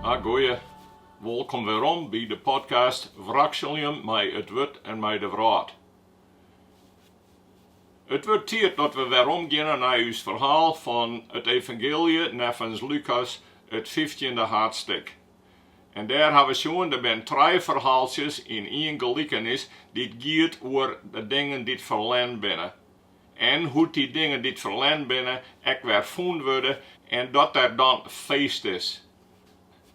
Goeie, welkom werom bij de podcast Wrakseljem mij het wurdt en mij de wraad. Het wordt tijd dat we werom gaan naar ons verhaal van het evangelie nevens Lucas, het 15e hoofdstuk. En daar hebben we schon, er zijn trije ferhaaltsjes in één gelijkenis die gaat over de dingen die ferlern binnen. En hoe die dingen die ferlern binnen ook weer gevonden worden en dat er dan feest is.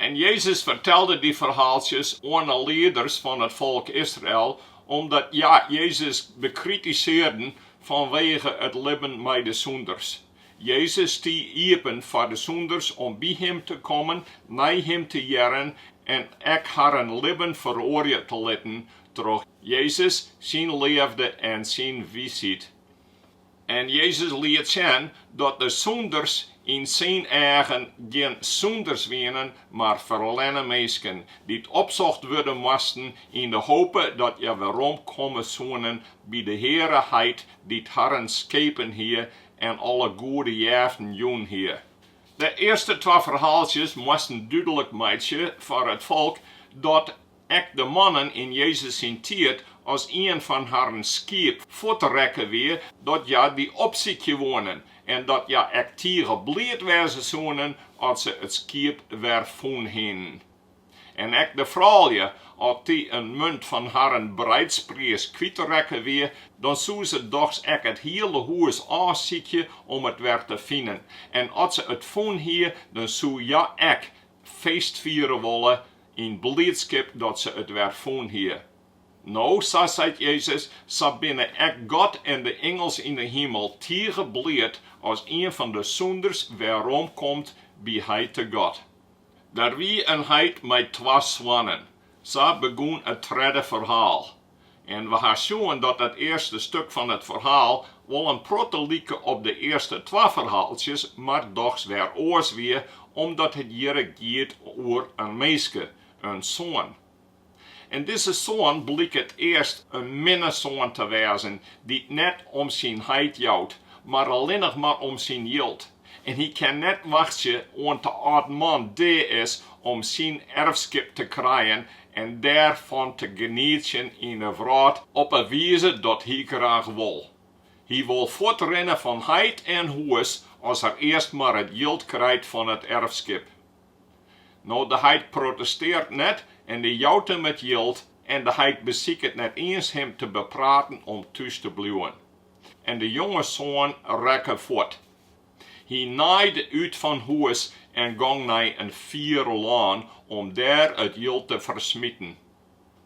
En Jezus vertelde die verhaaltjes aan de leiders van het volk Israël, omdat Jezus bekritiseerde vanwege het libben met de sûnders. Jezus die iepen voor de sûnders om bij hem te komen, naar hem te jaren en ek haar libben veroordeeld te laten, terug Jezus zijn leefde en zijn wijsheid. En Jezus leert zien dat de sûnders in zijn eigen geen sûnders winnen, maar ferlern minsken, die het opzocht worden moesten in de hoop dat je werom komen zoenen bij de Heere Heit, die het Herren schepen hier en alle goede jaren doen hier. De eerste twee verhaaltjes moesten duidelijk maken voor het volk dat de mannen in Jezus zijn tijd als een van haar schip voortrekken weer, dat die op zich gewonnen en dat tegen blij wezen zonen als ze het schip weer vonden. En de vrouwje, als die een munt van haar bruidsprijs kwijtrekken weer, dan zou ze toch het hele huis aanzieken om het weer te vinden. En als ze het vonden hier, dan zou feest vieren willen in blijdschap dat ze het weer vonden hier. Nou, zo zei Jezus, zo binnen God en de ingels in de himel tegen blijd als een van de sûnders werom komt bij Heit te God. Daar wie een Heit met twee zwanen. Zo begon het tweede verhaal. En we gaan zien dat het eerste stuk van het verhaal wel een protte lijken op de eerste twee verhaaltjes, maar toch weer oors weer, omdat het hier gaat over een meisje, een zoon. En deze zoon bleek het eerst een minnezoon te wezen, die net om zijn heid jouwt, maar alleen nog maar om zijn geld. En hij kan net wachten want de oude man die is om zijn erfschip te krijgen en daarvan te genieten in de wraad op een wijze dat hij graag wil. Hij wil voortrennen van heid en huis als er eerst maar het geld krijgt van het erfschip. Nou, de heid protesteert net en die jouwt hem met geld en de heid beziekt het net eens hem te bepraten om thuis te blijven. En de jonge zoon rekke voort. Hij naaide uit van huis en ging naar een ferhaaltsjes om daar het geld te versmieten.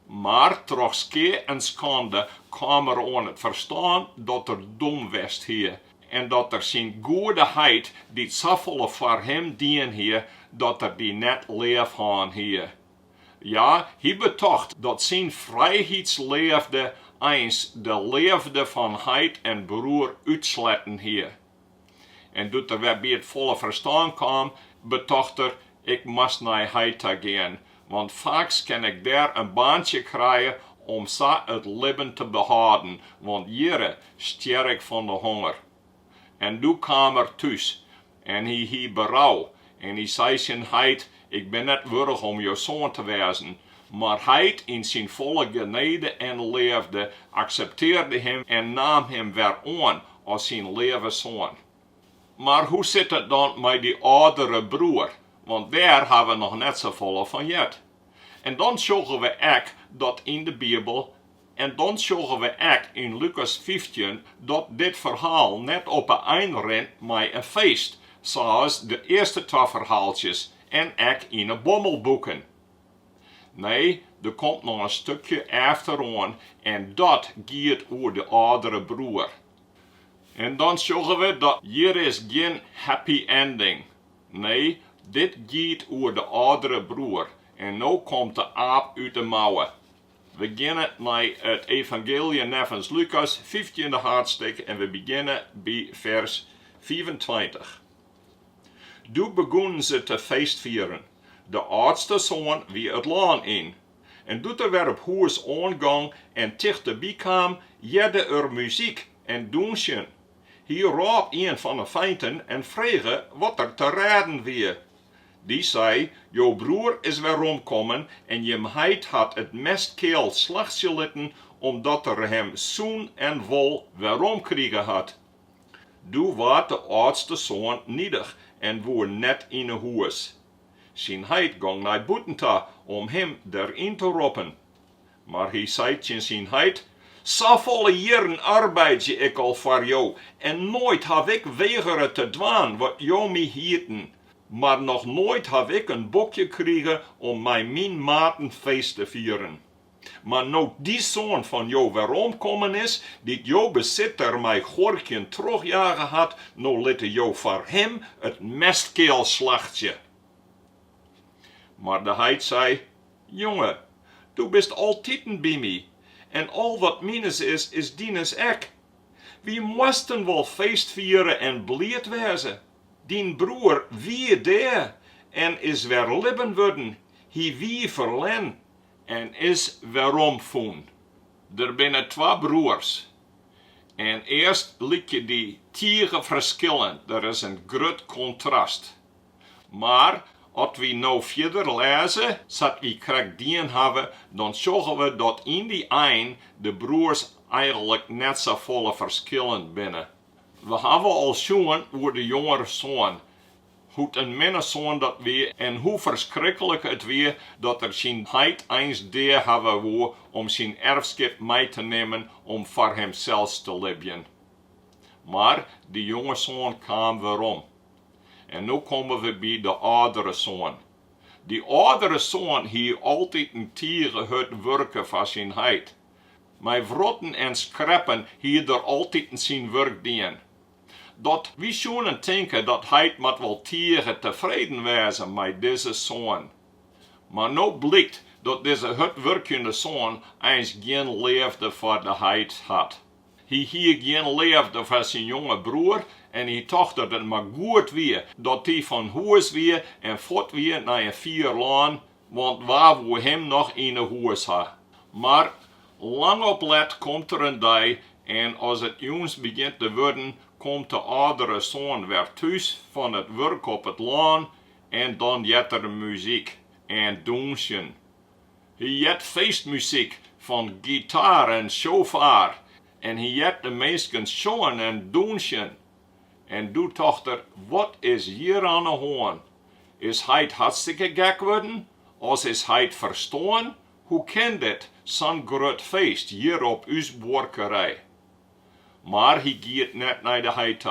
Maar trots skee en schande kwam er aan het verstaan dat er dom was hier. En dat er zijn goede heid die zoveel voor hem dien hier, dat er die net leef aan hier. Ja, hij betocht dat zijn vrijheidsleefde eens de leefde van heid en broer uitsletten hier. En doet er weer bij het volle verstaan kwam, betocht er, ik moest naar Heit gaan, want vaak kan ik daar een baantje krijgen om zo het libben te behouden, want hier sterf ik van de honger. En toen kwam er thuis, en hij berouw, en hij zei zijn Heit, ik ben net würdig om je zoon te wezen. Maar Heit in zijn volle genade en leefde accepteerde hem en nam hem weer aan als zijn levenszoon. Maar hoe zit het dan met die oudere broer? Want daar hebben we nog net zoveel van jet. En dan zoeken we ook dat in de Bijbel, en dan zoeken we ook in Lucas 15, dat dit verhaal net op een eind rent met een feest, zoals de eerste twee verhaaltjes en ook in de bommelboeken. Nee, er komt nog een stukje achteraan en dat gaat over de oudere broer. En dan zeggen we dat hier is geen happy ending. Nee, dit gaat over de oudere broer. En nu komt de aap uit de mouwen. We beginnen met het evangelie nevens Lucas, 15e hoofdstuk, en we beginnen bij vers 25. Toen begonnen ze te feestvieren. De oudste zoon wie het laan in. En doet er weer op huis aangang en dichterbij kwam, jette er muziek en dansen. Hier roep een van de feinten en vregen wat er te raden weer. Die zei, jouw broer is werom komen en je Heit had het mestkeel slachtje litten, omdat er hem soen en wol werom kriegen had. Du waart de oudste zoon niedig en woer net in een huis. Zijn Heit ging naar buiten om hem erin te roepen. Maar hij zei tegen zijn Heit, zoveel jaren arbeid je ik al voor jou, en nooit heb ik weigeren te doen wat jou mij hieten. Maar nog nooit heb ik een boekje gekregen om mijn matenfeest te vieren. Maar nou die zoon van jou werom komen is, die jou bezitter mij gorkjen terugjagen had, nou litte jou voor hem het mestkeel slachtje. Maar de Heit zei, jongen, du bist altijd bij mij, en al wat minus is dienes ek. We moesten wel feest vieren en blied wezen. Dien broer wie daar, en is weer libben worden, hij wie ferlern, en is werom foon. Er binnen 2 broers. En eerst liet je die tieren verschillen, er is een groot contrast. Maar, als we nou verder lezen, zodat we krijg dien hebben, dan zorgen we dat in die een de broers eigenlijk net zo volle verschillen binnen. We hebben al zien over de jongere zoon, hoe een minnezoon dat weer en hoe verschrikkelijk het weer dat er zijn Heit eens daar hebben wou om zijn erfschap mee te nemen om voor hemzelf te libben. Maar die jonge zoon kwam werom. En nu komen we bij de oudere zoon. Die oudere zoon hier altijd een tieren het werken van zijn Heit. Met wrotten en schreppen hier er altijd zijn werk dien. Dat we zullen denken dat Heit moet wel tieren tevreden wezen met deze zoon. Maar nu blijkt dat deze hutwerkende zoon eens geen liefde voor de Heit had. Hij hier geen liefde voor zijn jonge broer en hij dacht dat het maar goed was dat hij van huis weer en voort weer naar een ferlern, want waar we hem nog in een huis had. Maar lang op let komt er een dag en als het jongens begint te worden, komt de oudere zoon weer thuis van het werk op het laan en dan jet er muziek en dansen. Hij jet feestmuziek van gitaar en shofar en hij jet de minsken zongen en dansen. En du dochter, wat is hier aan de hand? Is Heit hartstikke gek worden? Als is Heit verstaan? Hoe kan dit, zo'n groot feest hier op uw borkerij? Maar hij gaat net naar de Heit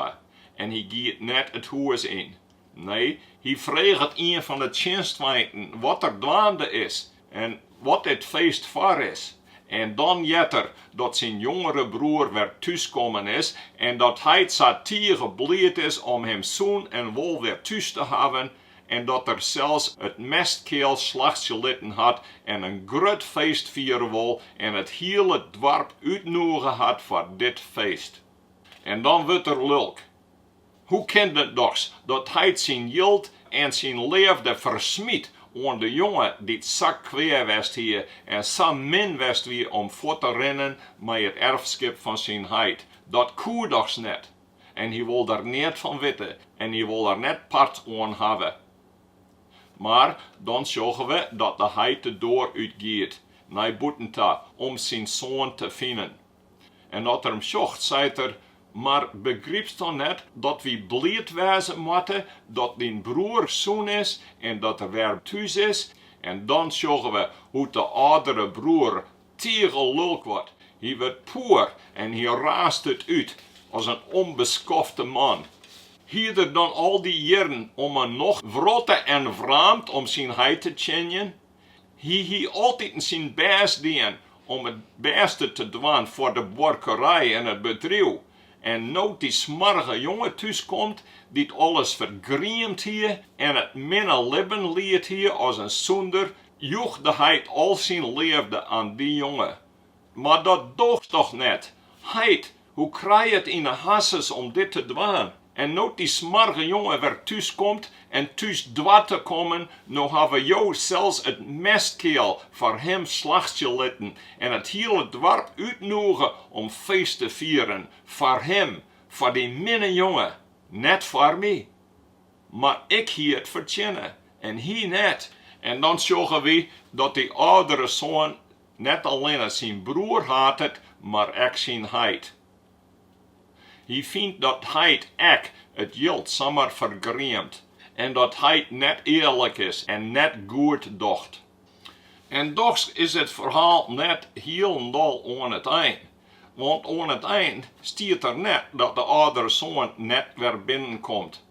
en hij gaat net het huis in. Nee, hij vraagt een van de tjenstmeiden wat er gaande is en wat dit feest voor is. En dan jetter dat zijn jongere broer weer thuiskomen is en dat Heit satire gebleed is om hem zoon en wol weer thuis te hebben en dat er zelfs het mestkeel slachtje litten had en een groot feest vieren wil en het hele dorp uitnodigen had voor dit feest. En dan wordt er lulk. Hoe kan het toch dat Heit zijn geld en zijn liefde versmiet aan de jongen die zak kweer west hier en zo min west wie om voor te rennen met het erfschap van zijn Heit. Dat koe toch net. En hij wil daar niet van weten en hij wil daar net part aan hebben. Maar dan zorgen we dat de Heit de deur uitgaat naar buiten om zijn zoon te vinden. En dat er hem zocht, zei er, maar begrijpst dan net dat we blied wezen moeten dat die broer zoon is en dat er weer thuis is. En dan zorgen we hoe de oudere broer tegen lulk wordt. Hij wordt poer en hij raast het uit als een onbeschofte man. Hier er dan al die jaren om een nog vrotte en vreemd om zijn Heit te kennen. Hij altijd zijn best dien om het beste te doen voor de borkerij en het bedrijf. En nou die smarge jongen thuiskomt, die alles vergriemd hier en het minne libben leert hier als een sûnder, joeg de Heit al zijn liefde aan die jongen. Maar dat doogt toch net. Heit, hoe krijg je het in de hasses om dit te doen? En nou die smarge jongen weer thuiskomt en thuis dwat te komen, nou hebben jou zelfs het mestkeel voor hem slachtje litten en het hele dorp uitnodigen om feest te vieren. Voor hem, voor die minne jongen, net voor mij. Maar ik hier het verdienen en hij net. En dan zeggen we dat die oudere zoon net alleen zijn broer had het, maar ook zijn Heit. Hij vindt dat Heit ook het jild samen vergreemt. En dat Heit net eerlijk is en net goed docht. En toch is het verhaal net helemaal aan het eind. Want aan het eind stiert er net dat de oudere zoon net weer binnenkomt.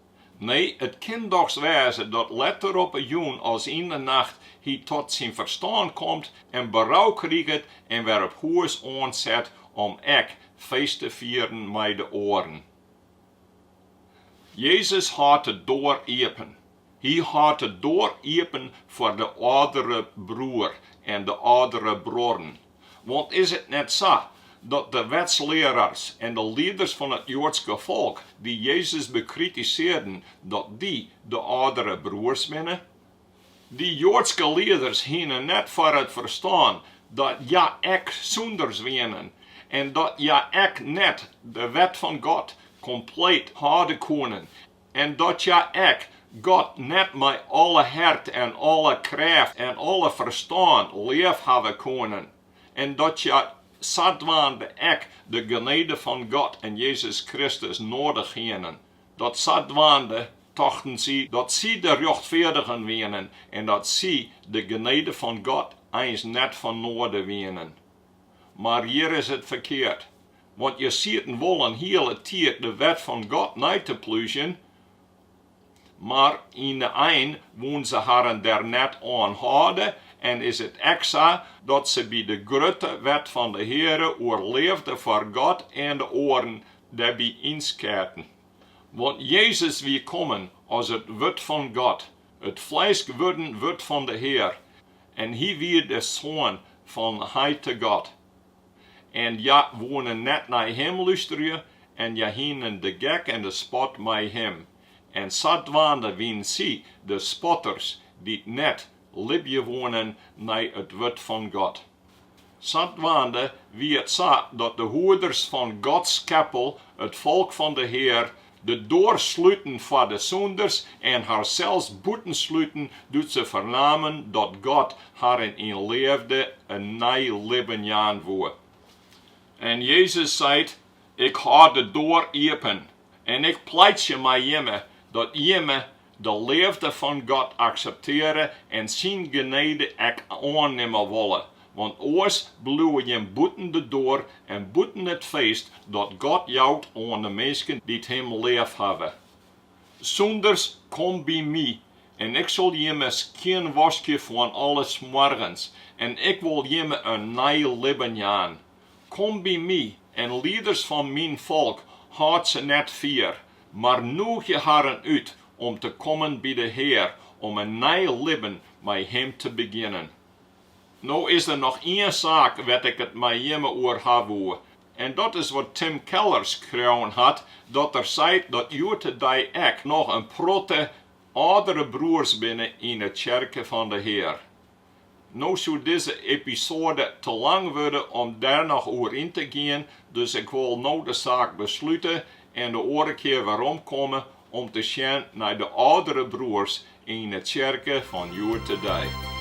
Nee, het kan toch wezen dat letter op een joen als in de nacht hij tot zijn verstand komt en berouw krijgt en weer op huis aanzet om ek feest te vieren met de oren. Jezus had het door open. Hij had het door open voor de oudere broer en de oudere broeren. Want is het net zo dat de wetsleraars en de leiders van het Joodse volk die Jezus bekritiseerden, dat die de oudere broers binnen? Die Joodse leiders hingen net voor het verstaan dat ja ek sûnders wenen en dat ja ek net de wet van God compleet hadden kunnen en dat ja ek God net met alle hart en alle kracht en alle verstand lief hebben kunnen en dat ja zadwaande ek de genade van God en Jezus Christus nodig hebben. Dat zadwaande dachten ze dat ze de rechtvaardigen wenen en dat ze de genade van God eens net van noorden wenen. Maar hier is het verkeerd. Want je ziet wel een hele tijd de wet van God na te pluizen, maar in de eind wonen ze haar daar net aan houden en is het extra dat ze bij de grote wet van de Heere oorleefde voor God en de oren daarbij inschaten. Want Jezus wie komen als het word van God, het vlees geworden word van de Heer, en hij wie de zoon van Heit God. En ja, wonen net naar hem luisteren, en ja hinen de gek en de spot met hem. En zadwaande wien zie de spotters die net libje wonen naar het word van God. Zadwaande wie het zo dat de hoeders van Gods keppel, het volk van de Heer, de doorsluiten voor de sûnders en haar zelfs boetensluiten doet ze vernamen dat God haar in leefde een nieuw leven jaan woe. En Jezus zei, ik ga de door open en ik pleit je mij jemme dat jemme de liefde van God accepteren en zijn genade ek aannemen willen. Want oors bloeien je boeten de door en boeten het feest dat God jouwt aan de mensen die het hem lief hebben. Sûnders, kom bij mij en ik zal je me skyn waschen van alles morgens en ik wil je me een nieuw leven jaan. Kom bij mij en leiders van mijn volk had ze net vier, maar noeg je haren uit om te komen bij de Heer om een nieuw leven met hem te beginnen. Nou is er nog één zaak wat ik het met je oor heb. En dat is wat Tim Keller geschreven had, dat er zei dat Jote die ik nog een protte oudere broers binnen in de kerk van de Heer. Nou zou deze episode te lang worden om daar nog over in te gaan, dus ik wil nou de zaak besluiten en de andere keer werom komen om te zien naar de oudere broers in de kerk van Jote die.